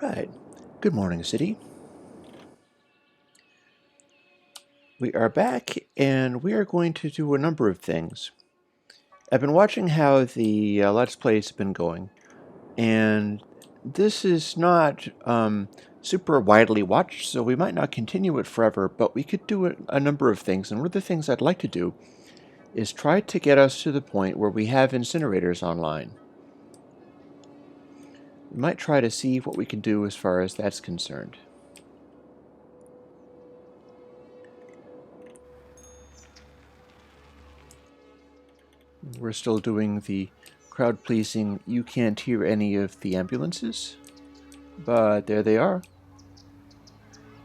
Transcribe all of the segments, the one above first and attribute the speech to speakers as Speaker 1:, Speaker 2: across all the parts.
Speaker 1: Right. Good morning, City. We are back, and we are going to do a number of things. I've been watching how the Let's Plays have been going, and this is not super widely watched, so we might not continue it forever, but we could do a number of things, and one of the things I'd like to do is try to get us to the point where we have incinerators online. We might try to see what we can do as far as that's concerned. We're still doing the crowd-pleasing, you can't hear any of the ambulances, but there they are.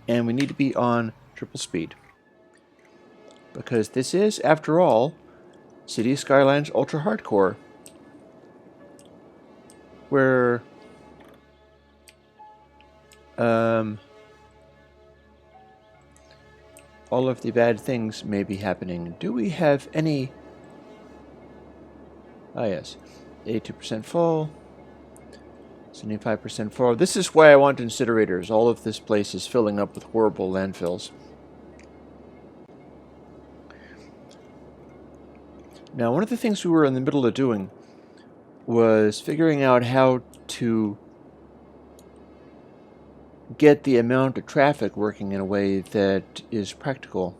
Speaker 1: And we need to be on triple speed. Because this is, after all, City Skylines Ultra Hardcore, where all of the bad things may be happening. Do we have any... Ah, yes. 82% full. 75% full. This is why I want incinerators. All of this place is filling up with horrible landfills. Now, one of the things we were in the middle of doing was figuring out how to get the amount of traffic working in a way that is practical.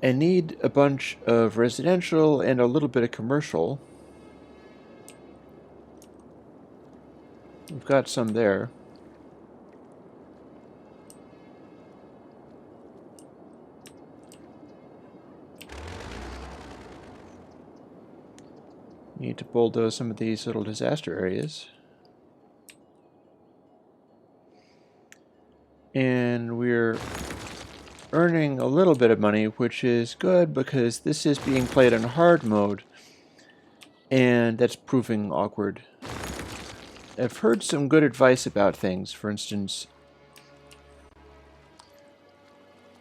Speaker 1: I need a bunch of residential and a little bit of commercial. We've got some there. Need to bulldoze some of these little disaster areas. And we're earning a little bit of money, which is good because this is being played on hard mode, and that's proving awkward. I've heard some good advice about things. For instance,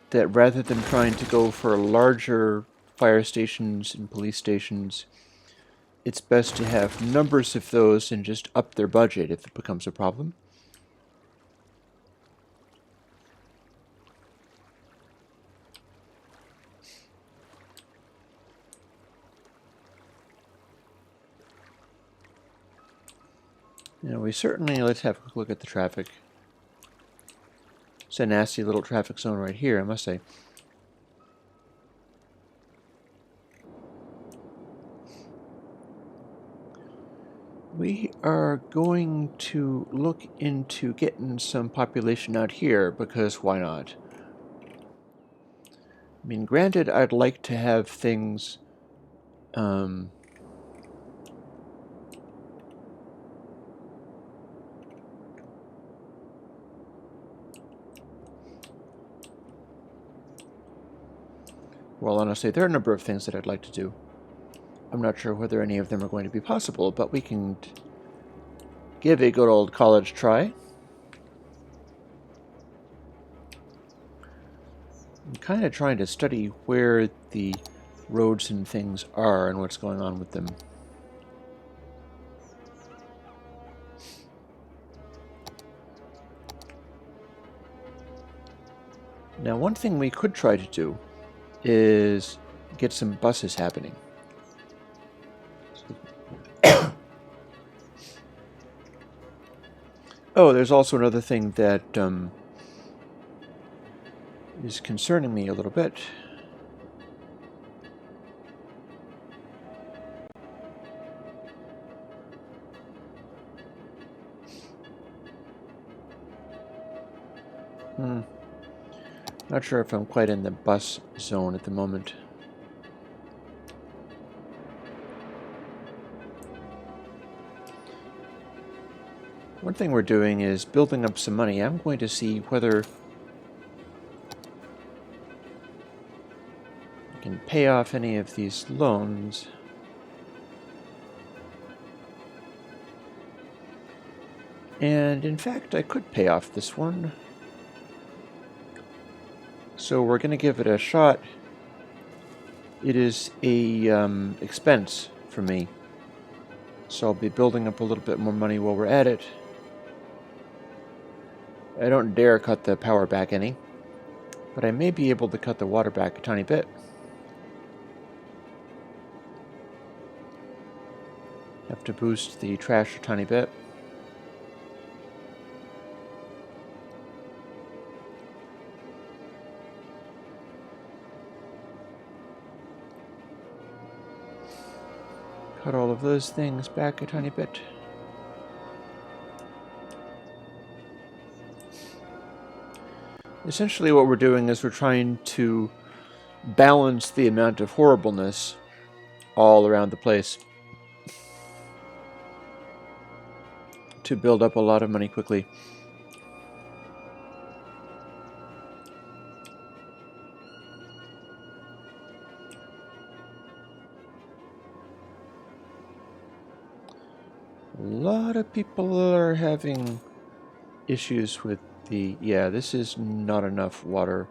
Speaker 1: that rather than trying to go for larger fire stations and police stations, it's best to have numbers of those and just up their budget if it becomes a problem. We certainly, let's have a quick look at the traffic. It's a nasty little traffic zone right here, I must say. We are going to look into getting some population out here, because why not? I mean, granted, I'd like to have things, well, honestly, there are a number of things that I'd like to do. I'm not sure whether any of them are going to be possible, but we can give a good old college try. I'm kind of trying to study where the roads and things are and what's going on with them. Now, one thing we could try to do is get some buses happening. Oh, there's also another thing that is concerning me a little bit. Not sure if I'm quite in the bus zone at the moment. One thing we're doing is building up some money. I'm going to see whether I can pay off any of these loans. And in fact, I could pay off this one. So we're going to give it a shot. It is a expense for me. So I'll be building up a little bit more money while we're at it. I don't dare cut the power back any, but I may be able to cut the water back a tiny bit. Have to boost the trash a tiny bit. Cut all of those things back a tiny bit. Essentially what we're doing is we're trying to balance the amount of horribleness all around the place to build up a lot of money quickly. A lot of people are having issues with the... Yeah, this is not enough water.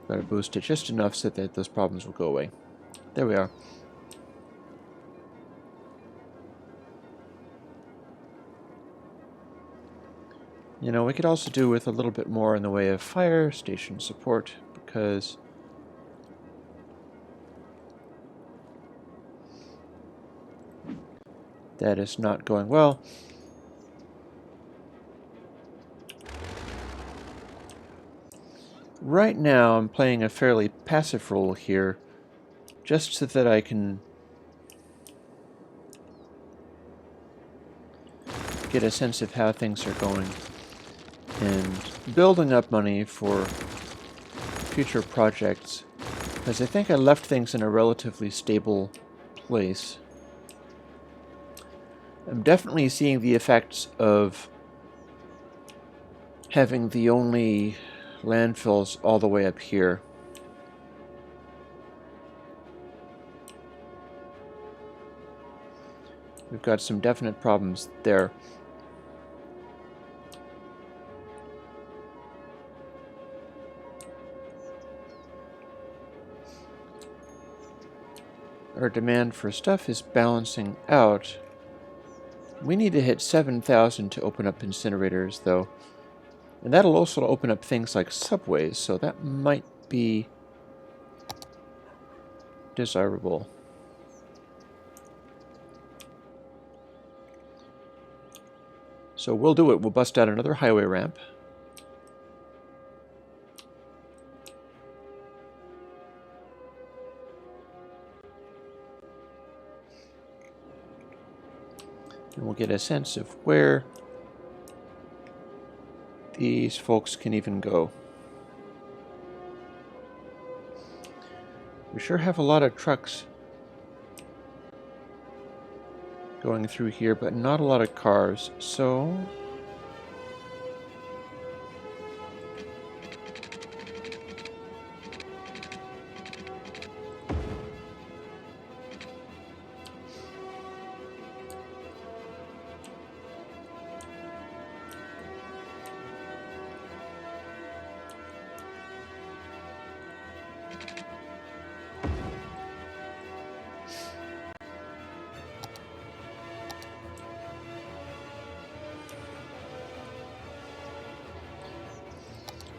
Speaker 1: Gotta boost it just enough so that those problems will go away. There we are. You know, we could also do with a little bit more in the way of fire station support, because that is not going well. Right now, I'm playing a fairly passive role here, just so that I can get a sense of how things are going, and building up money for future projects, because I think I left things in a relatively stable place. I'm definitely seeing the effects of having the only landfills all the way up here. We've got some definite problems there. Our demand for stuff is balancing out. We need to hit 7,000 to open up incinerators, though. And that'll also open up things like subways, so that might be desirable. So we'll do it. We'll bust out another highway ramp. And we'll get a sense of where these folks can even go. We sure have a lot of trucks going through here, but not a lot of cars, so...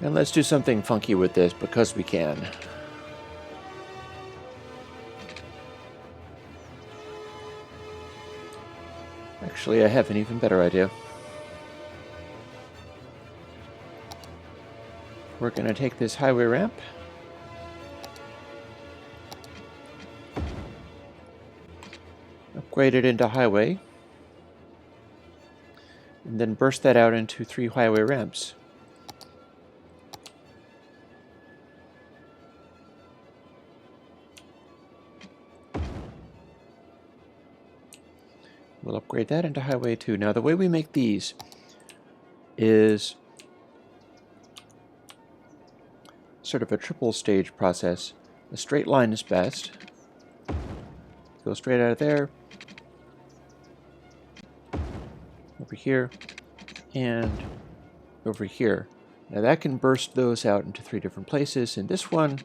Speaker 1: And let's do something funky with this, because we can. Actually, I have an even better idea. We're going to take this highway ramp, upgrade it into highway, and then burst that out into 3 highway ramps. We'll upgrade that into highway 2. Now, the way we make these is sort of a triple stage process. A straight line is best. Go straight out of there, over here, and over here. Now that can burst those out into 3 different places, and this one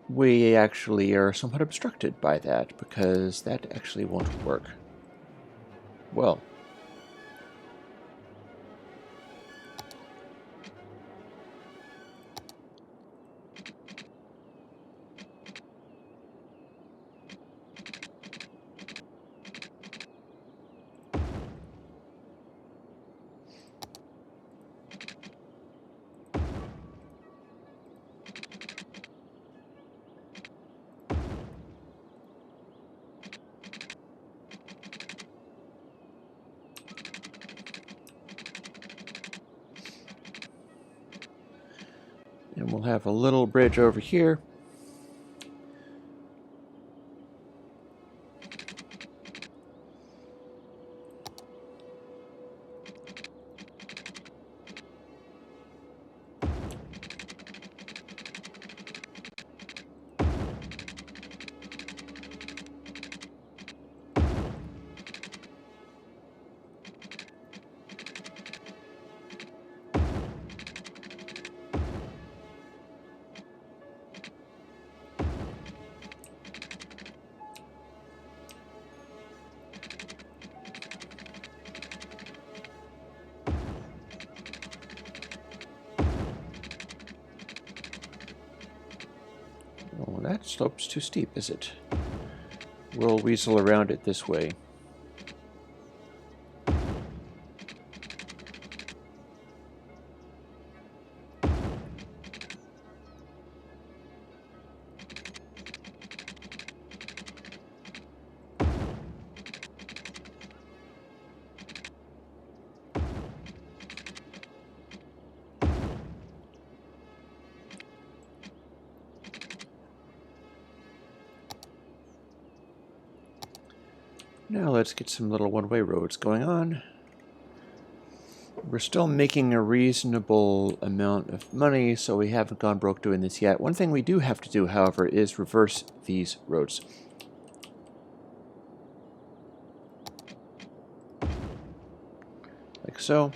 Speaker 1: we actually are somewhat obstructed by that, because that actually won't work. Well, and we'll have a little bridge over here. Oh, that slope's too steep, is it? We'll weasel around it this way. Now let's get some little one-way roads going on. We're still making a reasonable amount of money, so we haven't gone broke doing this yet. One thing we do have to do, however, is reverse these roads. Like so.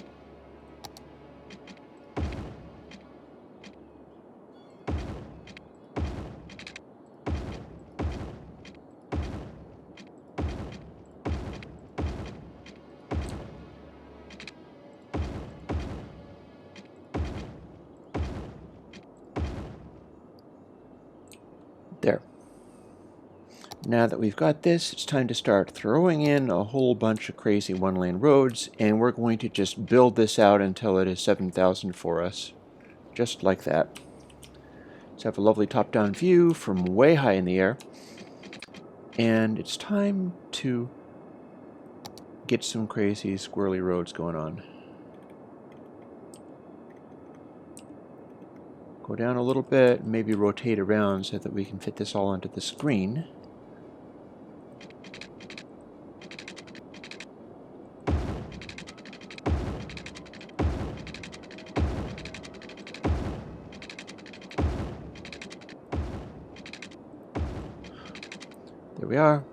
Speaker 1: There. Now that we've got this, it's time to start throwing in a whole bunch of crazy one-lane roads, and we're going to just build this out until it is 7,000 for us. Just like that. Let's have a lovely top-down view from way high in the air. And it's time to get some crazy squirrely roads going on. Go down a little bit, maybe rotate around so that we can fit this all onto the screen. There we are.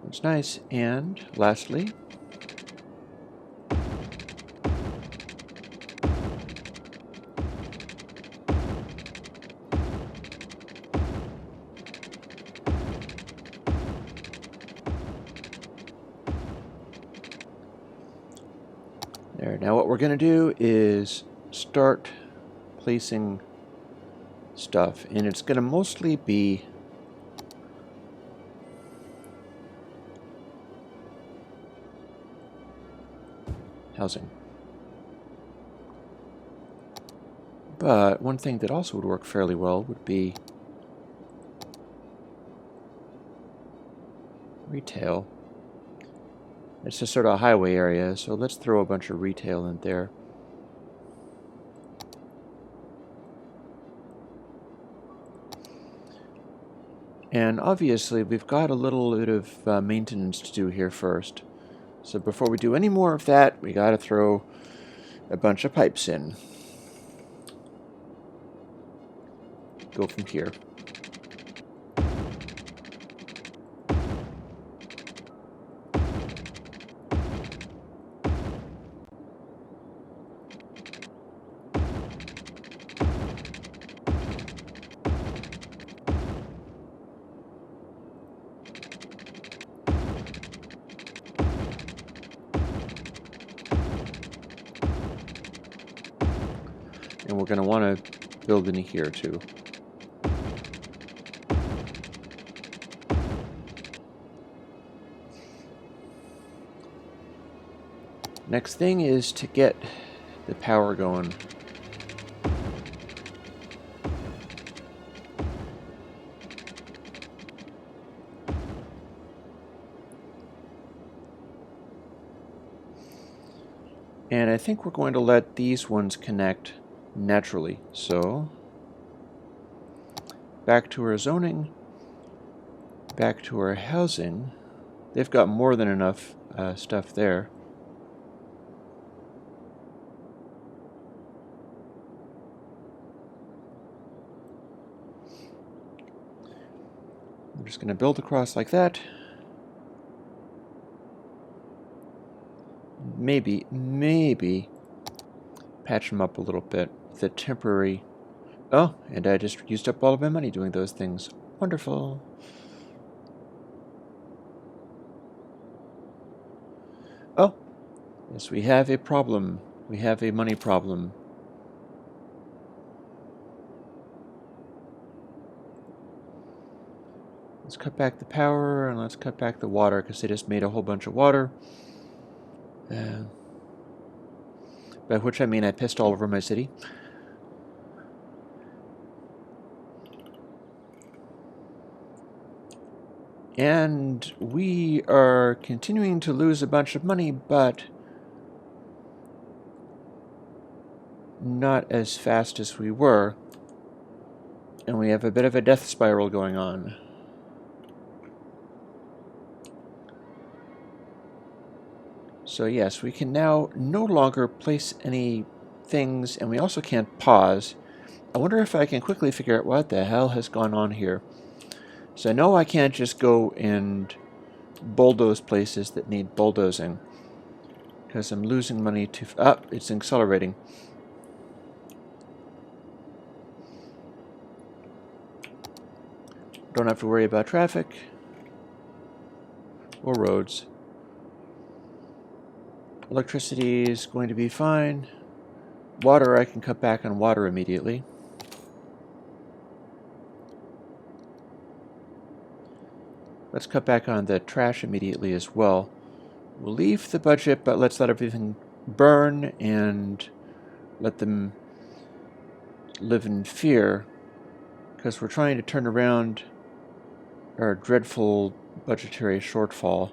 Speaker 1: That's nice. And lastly, there. Now what we're going to do is start placing stuff, and it's going to mostly be housing. But one thing that also would work fairly well would be retail. It's just sort of a highway area, so let's throw a bunch of retail in there. And obviously we've got a little bit of maintenance to do here first. So before we do any more of that, we got to throw a bunch of pipes in. Go from here. And we're going to want to build in here too. Next thing is to get the power going. And I think we're going to let these ones connect naturally. So, back to our zoning, back to our housing. They've got more than enough stuff there. I'm just going to build across like that. Maybe patch them up a little bit with a temporary... Oh, and I just used up all of my money doing those things. Wonderful. Oh, yes, we have a problem. We have a money problem. Let's cut back the power, and let's cut back the water, because they just made a whole bunch of water. By which I mean I pissed all over my city. And we are continuing to lose a bunch of money, but not as fast as we were. And we have a bit of a death spiral going on. So yes, we can now no longer place any things, and we also can't pause. I wonder if I can quickly figure out what the hell has gone on here. So I know I can't just go and bulldoze places that need bulldozing, because I'm losing money to... it's accelerating. Don't have to worry about traffic or roads. Electricity is going to be fine. Water, I can cut back on water immediately. Let's cut back on the trash immediately as well. We'll leave the budget, but let's let everything burn and let them live in fear, because we're trying to turn around our dreadful budgetary shortfall.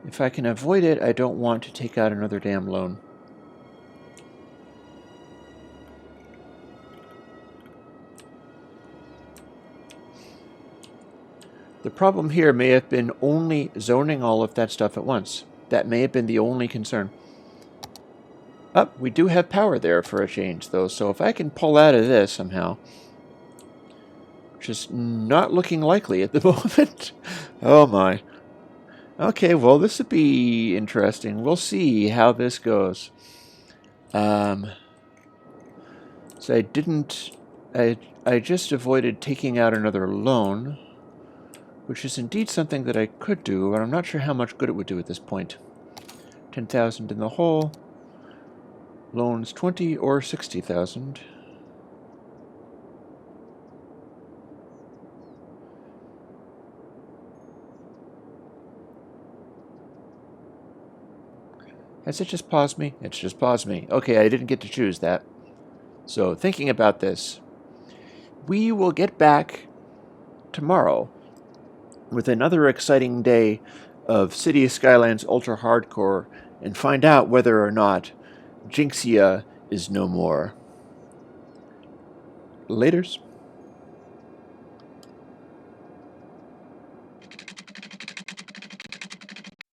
Speaker 1: If I can avoid it, I don't want to take out another damn loan. The problem here may have been only zoning all of that stuff at once. That may have been the only concern. We do have power there for a change, though, so if I can pull out of this somehow, which is not looking likely at the moment. Oh my. Okay, well, this would be interesting. We'll see how this goes. So I just avoided taking out another loan, which is indeed something that I could do, but I'm not sure how much good it would do at this point. 10,000 in the hole. Loans 20 or 60,000. Has it just paused me? It's just paused me. Okay, I didn't get to choose that. So, thinking about this, we will get back tomorrow with another exciting day of City Skylines Ultra Hardcore and find out whether or not Jinxia is no more. Laters.